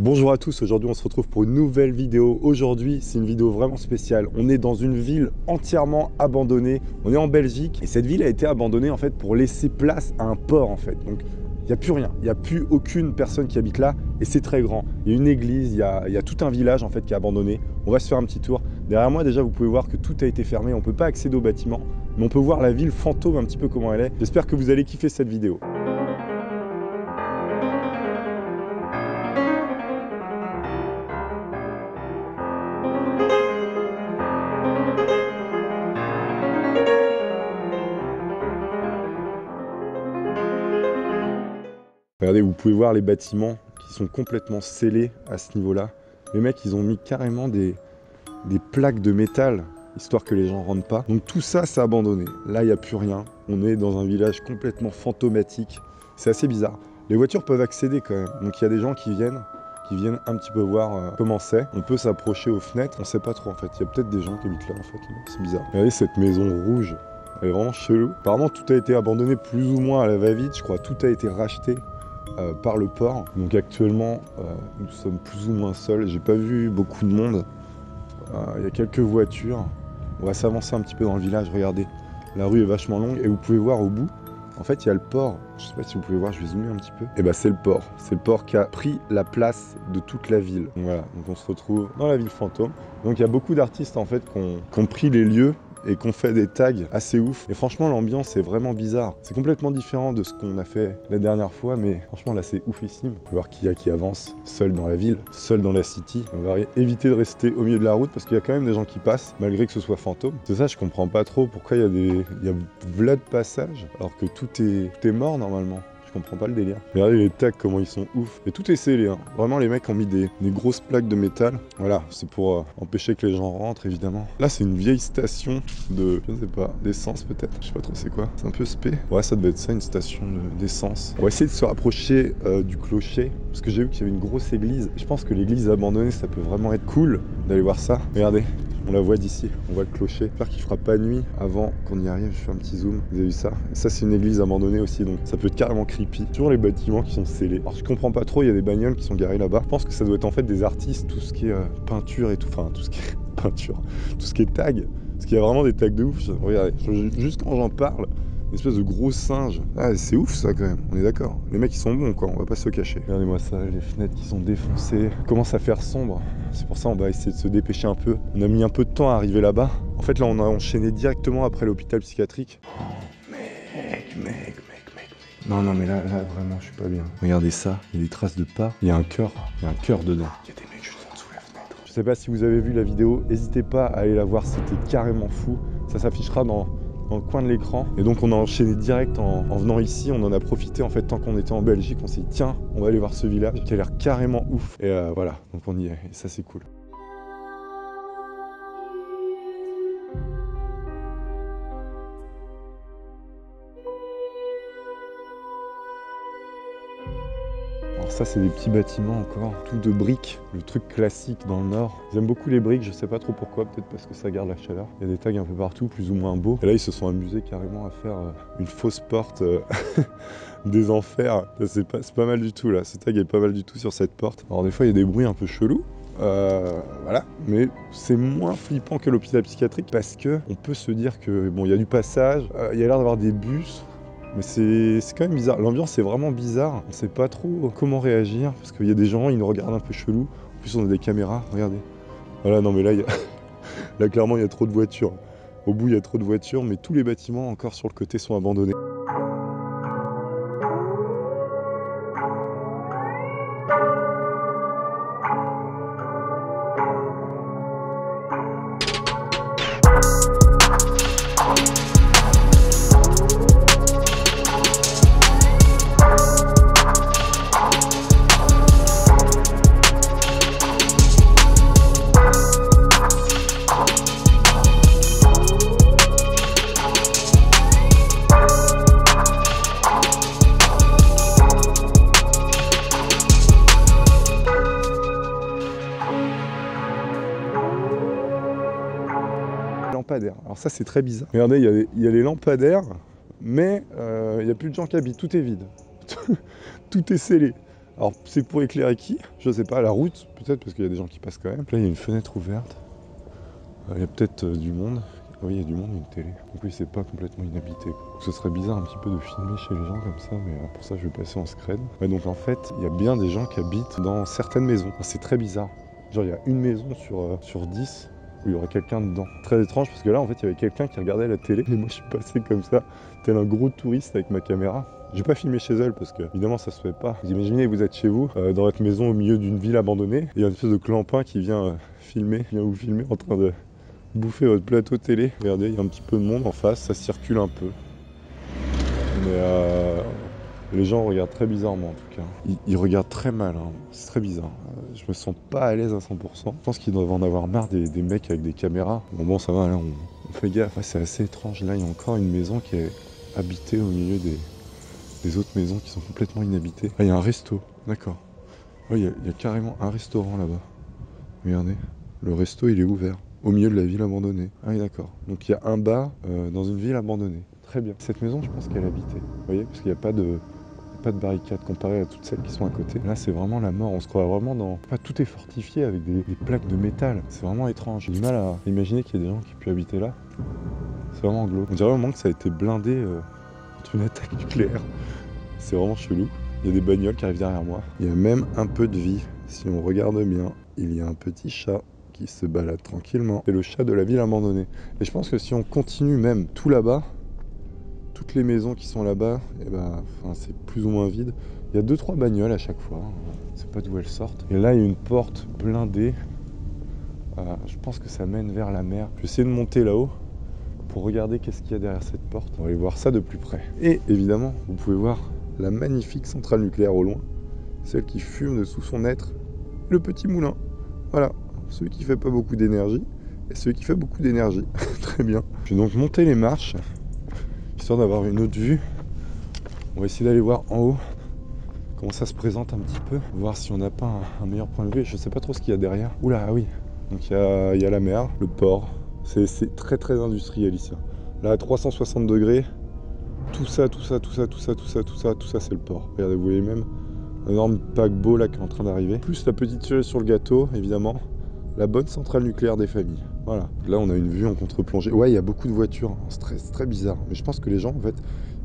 Bonjour à tous, aujourd'hui on se retrouve pour une nouvelle vidéo. Aujourd'hui c'est une vidéo vraiment spéciale. On est dans une ville entièrement abandonnée. On est en Belgique et cette ville a été abandonnée en fait pour laisser place à un port en fait. Donc il n'y a plus rien, il n'y a plus aucune personne qui habite là et c'est très grand. Il y a une église, il y a tout un village en fait qui est abandonné. On va se faire un petit tour. Derrière moi déjà vous pouvez voir que tout a été fermé, on ne peut pas accéder au bâtiment. Mais on peut voir la ville fantôme un petit peu comment elle est. J'espère que vous allez kiffer cette vidéo. Regardez, vous pouvez voir les bâtiments qui sont complètement scellés à ce niveau-là. Les mecs, ils ont mis carrément des plaques de métal, histoire que les gens ne rentrent pas. Donc tout ça, c'est abandonné. Là, il n'y a plus rien. On est dans un village complètement fantomatique. C'est assez bizarre. Les voitures peuvent accéder quand même. Donc il y a des gens qui viennent un petit peu voir comment c'est. On peut s'approcher aux fenêtres. On ne sait pas trop en fait. Il y a peut-être des gens qui habitent là en fait. C'est bizarre. Regardez cette maison rouge. Elle est vraiment chelou. Apparemment, tout a été abandonné plus ou moins à la va-vite. Je crois tout a été racheté par le port. Donc actuellement nous sommes plus ou moins seuls. J'ai pas vu beaucoup de monde. Il y a quelques voitures. On va s'avancer un petit peu dans le village. Regardez, la rue est vachement longue et vous pouvez voir au bout, en fait il y a le port. Je sais pas si vous pouvez voir, je vais zoomer un petit peu. Et bah c'est le port. C'est le port qui a pris la place de toute la ville. Donc voilà, donc on se retrouve dans la ville fantôme. Donc il y a beaucoup d'artistes en fait qui ont pris les lieux et qu'on fait des tags assez ouf. Et franchement, l'ambiance est vraiment bizarre. C'est complètement différent de ce qu'on a fait la dernière fois, mais franchement, là, c'est oufissime. On peut voir qui y a qui avance seul dans la ville, seul dans la city. On va éviter de rester au milieu de la route parce qu'il y a quand même des gens qui passent, malgré que ce soit fantôme. C'est ça, je comprends pas trop pourquoi il y a v'là de passage, alors que tout est mort normalement. Je comprends pas le délire. Regardez les tags, comment ils sont ouf. Et tout est scellé, hein. Vraiment, les mecs ont mis des grosses plaques de métal. Voilà, c'est pour empêcher que les gens rentrent, évidemment. Là, c'est une vieille station de, je sais pas, d'essence peut-être. Je sais pas trop c'est quoi. C'est un peu spé. Ouais, ça devait être ça, une station d'essence. On va essayer de se rapprocher du clocher. Parce que j'ai vu qu'il y avait une grosse église. Je pense que l'église abandonnée, ça peut vraiment être cool d'aller voir ça. Regardez. On la voit d'ici, on voit le clocher. J'espère qu'il fera pas nuit avant qu'on y arrive. Je fais un petit zoom. Vous avez vu ça? Et ça, c'est une église abandonnée aussi, donc ça peut être carrément creepy. Toujours les bâtiments qui sont scellés. Alors je comprends pas trop, il y a des bagnoles qui sont garées là-bas. Je pense que ça doit être en fait des artistes, tout ce qui est peinture et tout. Enfin, tout ce qui est peinture, tout ce qui est tag. Parce qu'il y a vraiment des tags de ouf. Regardez, juste quand j'en parle, une espèce de gros singe. Ah, c'est ouf ça quand même, on est d'accord. Les mecs ils sont bons quoi, on va pas se cacher. Regardez-moi ça, les fenêtres qui sont défoncées. Il commence à faire sombre. C'est pour ça on va essayer de se dépêcher un peu. On a mis un peu de temps à arriver là-bas. En fait là on a enchaîné directement après l'hôpital psychiatrique. Mec. Non mais là vraiment je suis pas bien. Regardez ça, il y a des traces de pas. Il y a un cœur dedans. Il y a des mecs juste en dessous de la fenêtre. Je sais pas si vous avez vu la vidéo, n'hésitez pas à aller la voir, c'était carrément fou. Ça s'affichera dans le coin de l'écran. Et donc on a enchaîné direct en venant ici. On en a profité en fait tant qu'on était en Belgique. On s'est dit tiens, on va aller voir ce village qui a l'air carrément ouf. Et voilà, donc on y est. Et ça c'est cool. Alors ça c'est des petits bâtiments encore, tout de briques, le truc classique dans le nord. J'aime beaucoup les briques, je sais pas trop pourquoi, peut-être parce que ça garde la chaleur. Il y a des tags un peu partout, plus ou moins beaux. Et là ils se sont amusés carrément à faire une fausse porte des enfers. C'est pas mal du tout là, ce tag est pas mal du tout sur cette porte. Alors des fois il y a des bruits un peu chelous. Voilà, mais c'est moins flippant que l'hôpital psychiatrique parce que on peut se dire que bon il y a du passage, il y a l'air d'avoir des bus. Mais c'est quand même bizarre, l'ambiance est vraiment bizarre, on sait pas trop comment réagir, parce qu'il y a des gens, ils nous regardent un peu chelou, en plus on a des caméras, regardez. Voilà, non mais là, là clairement il y a trop de voitures, au bout il y a trop de voitures, mais tous les bâtiments encore sur le côté sont abandonnés. Alors ça c'est très bizarre. Regardez, il y a les lampadaires, mais il n'y a plus de gens qui habitent, tout est vide. Tout est scellé. Alors c'est pour éclairer qui? Je sais pas, la route peut-être parce qu'il y a des gens qui passent quand même. Là il y a une fenêtre ouverte. Il y a peut-être du monde. Oui, il y a du monde, une télé. Donc oui, c'est pas complètement inhabité. Donc, ce serait bizarre un petit peu de filmer chez les gens comme ça, mais pour ça je vais passer en scred. Ouais, donc en fait, il y a bien des gens qui habitent dans certaines maisons. C'est très bizarre. Genre il y a une maison sur 10 où il y aurait quelqu'un dedans. Très étrange parce que là en fait il y avait quelqu'un qui regardait la télé et moi je suis passé comme ça, tel un gros touriste avec ma caméra. J'ai pas filmé chez elle parce que évidemment ça se fait pas. Vous imaginez, vous êtes chez vous, dans votre maison au milieu d'une ville abandonnée, et il y a une espèce de clampin qui vient vous filmer en train de bouffer votre plateau télé. Regardez, il y a un petit peu de monde en face, ça circule un peu. Mais les gens regardent très bizarrement en tout cas. Ils regardent très mal, hein. C'est très bizarre. Je me sens pas à l'aise à 100%. Je pense qu'ils doivent en avoir marre des mecs avec des caméras. Bon ça va, là on fait gaffe. Ouais, c'est assez étrange. Là il y a encore une maison qui est habitée au milieu des autres maisons qui sont complètement inhabitées. Ah, il y a un resto, d'accord. Ouais, il y a carrément un restaurant là-bas. Regardez, le resto il est ouvert. Au milieu de la ville abandonnée. Ah oui d'accord. Donc il y a un bar dans une ville abandonnée. Très bien. Cette maison je pense qu'elle habitait. Vous voyez, parce qu'il n'y a pas de barricade comparée à toutes celles qui sont à côté. Là c'est vraiment la mort. On se croit vraiment dans... Enfin, tout est fortifié avec des plaques de métal. C'est vraiment étrange. J'ai du mal à imaginer qu'il y ait des gens qui puissent habiter là. C'est vraiment glauque. On dirait vraiment que ça a été blindé contre une attaque nucléaire. C'est vraiment chelou. Il y a des bagnoles qui arrivent derrière moi. Il y a même un peu de vie. Si on regarde bien, il y a un petit chat qui se balade tranquillement. C'est le chat de la ville abandonnée. Et je pense que si on continue même tout là-bas, toutes les maisons qui sont là-bas, c'est plus ou moins vide. Il y a 2-3 bagnoles à chaque fois. On ne sait pas d'où elles sortent. Et là, il y a une porte blindée. Je pense que ça mène vers la mer. Je vais essayer de monter là-haut pour regarder qu'est-ce qu'il y a derrière cette porte. On va aller voir ça de plus près. Et évidemment, vous pouvez voir la magnifique centrale nucléaire au loin. Celle qui fume de sous son être. Le petit moulin. Voilà, celui qui fait pas beaucoup d'énergie et celui qui fait beaucoup d'énergie. Très bien. Je vais donc monter les marches, histoire d'avoir une autre vue. On va essayer d'aller voir en haut comment ça se présente un petit peu, voir si on n'a pas un meilleur point de vue. Je sais pas trop ce qu'il y a derrière. Oula, ah oui, donc il y a la mer, le port. C'est très très industriel ici. Là à 360 degrés, tout ça, c'est le port. Regardez, vous voyez même un énorme paquebot là qui est en train d'arriver. Plus la petite cerise sur le gâteau, évidemment, la bonne centrale nucléaire des familles. Voilà. Là, on a une vue en contre-plongée. Ouais, il y a beaucoup de voitures. C'est très bizarre. Mais je pense que les gens, en fait,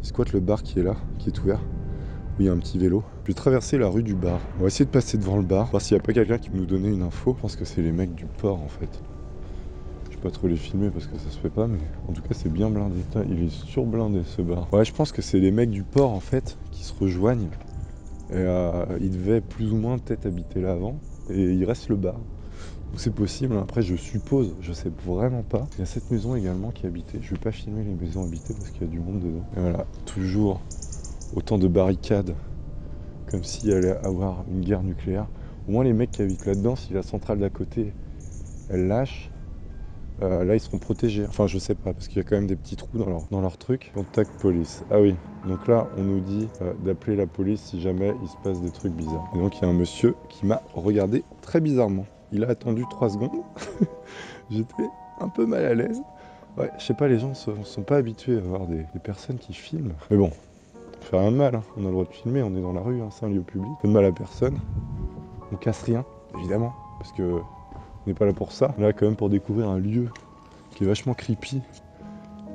ils squattent le bar qui est là, qui est ouvert. Où il y a un petit vélo. Je vais traverser la rue du bar. On va essayer de passer devant le bar. Voir s'il n'y a pas quelqu'un qui peut nous donner une info. Je pense que c'est les mecs du port, en fait. Je vais pas trop les filmer parce que ça se fait pas, mais en tout cas, c'est bien blindé. Putain, il est surblindé, ce bar. Ouais, je pense que c'est les mecs du port, en fait, qui se rejoignent. Et ils devaient plus ou moins peut-être habiter là avant. Et il reste le bar. Donc c'est possible, après je suppose, je sais vraiment pas. Il y a cette maison également qui est habitée. Je vais pas filmer les maisons habitées parce qu'il y a du monde dedans. Et voilà, toujours autant de barricades, comme s'il allait avoir une guerre nucléaire. Au moins les mecs qui habitent là-dedans, si la centrale d'à côté, elle lâche, là ils seront protégés. Enfin je sais pas, parce qu'il y a quand même des petits trous dans leur truc. Contact police. Ah oui, donc là on nous dit d'appeler la police si jamais il se passe des trucs bizarres. Et donc il y a un monsieur qui m'a regardé très bizarrement. Il a attendu 3 secondes. J'étais un peu mal à l'aise. Ouais, je sais pas, les gens sont pas habitués à voir des personnes qui filment. Mais bon, ça fait rien de mal, hein. On a le droit de filmer, on est dans la rue, hein. C'est un lieu public. Pas de mal à personne. On casse rien, évidemment, parce que on n'est pas là pour ça. On est là quand même pour découvrir un lieu qui est vachement creepy,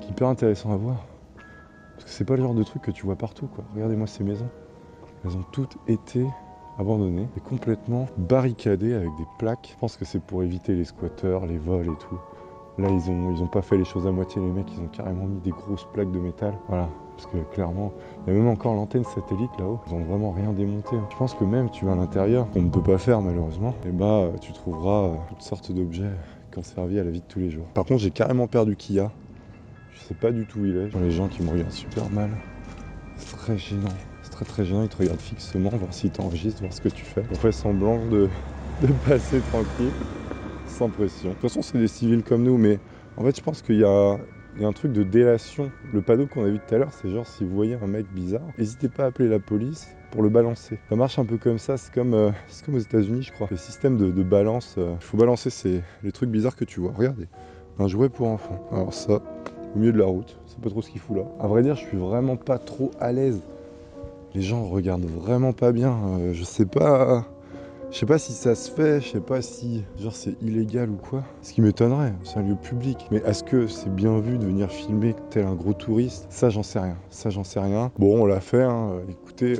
qui est hyper intéressant à voir. Parce que c'est pas le genre de truc que tu vois partout, quoi. Regardez-moi ces maisons. Elles ont toutes été abandonné et complètement barricadé avec des plaques. Je pense que c'est pour éviter les squatteurs, les vols et tout. Là, ils ont pas fait les choses à moitié, les mecs, ils ont carrément mis des grosses plaques de métal. Voilà, parce que clairement, il y a même encore l'antenne satellite là-haut. Ils ont vraiment rien démonté. Je pense que même tu vas à l'intérieur, qu'on ne peut pas faire malheureusement, et tu trouveras toutes sortes d'objets qui ont servi à la vie de tous les jours. Par contre, j'ai carrément perdu Kia. Je sais pas du tout où il est. Les gens qui me regardent super mal. C'est très gênant. Très gênant, ils te regardent fixement, voir s'ils t'enregistrent, voir ce que tu fais. On fait semblant de passer tranquille, sans pression. De toute façon, c'est des civils comme nous, mais en fait, je pense qu'il y a un truc de délation. Le panneau qu'on a vu tout à l'heure, c'est genre, si vous voyez un mec bizarre, n'hésitez pas à appeler la police pour le balancer. Ça marche un peu comme ça, c'est comme aux États-Unis, je crois. Le système de balance, il faut balancer les trucs bizarres que tu vois. Regardez, un jouet pour enfants. Alors ça, au milieu de la route, c'est pas trop ce qu'il fout là. À vrai dire, je suis vraiment pas trop à l'aise Les gens regardent vraiment pas bien. Je sais pas si ça se fait, je sais pas si genre c'est illégal ou quoi. Ce qui m'étonnerait, c'est un lieu public. Mais est-ce que c'est bien vu de venir filmer tel un gros touriste? Ça j'en sais rien. Ça j'en sais rien. Bon, on l'a fait, hein. Écoutez,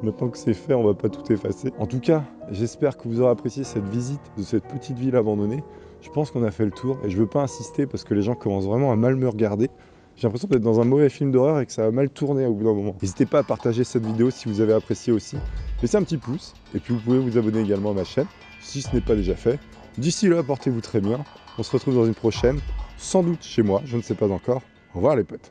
maintenant que c'est fait, on va pas tout effacer. En tout cas, j'espère que vous aurez apprécié cette visite de cette petite ville abandonnée. Je pense qu'on a fait le tour et je veux pas insister parce que les gens commencent vraiment à mal me regarder. J'ai l'impression d'être dans un mauvais film d'horreur et que ça va mal tourner au bout d'un moment. N'hésitez pas à partager cette vidéo si vous avez apprécié aussi. Laissez un petit pouce et puis vous pouvez vous abonner également à ma chaîne si ce n'est pas déjà fait. D'ici là, portez-vous très bien. On se retrouve dans une prochaine, sans doute chez moi, je ne sais pas encore. Au revoir les potes.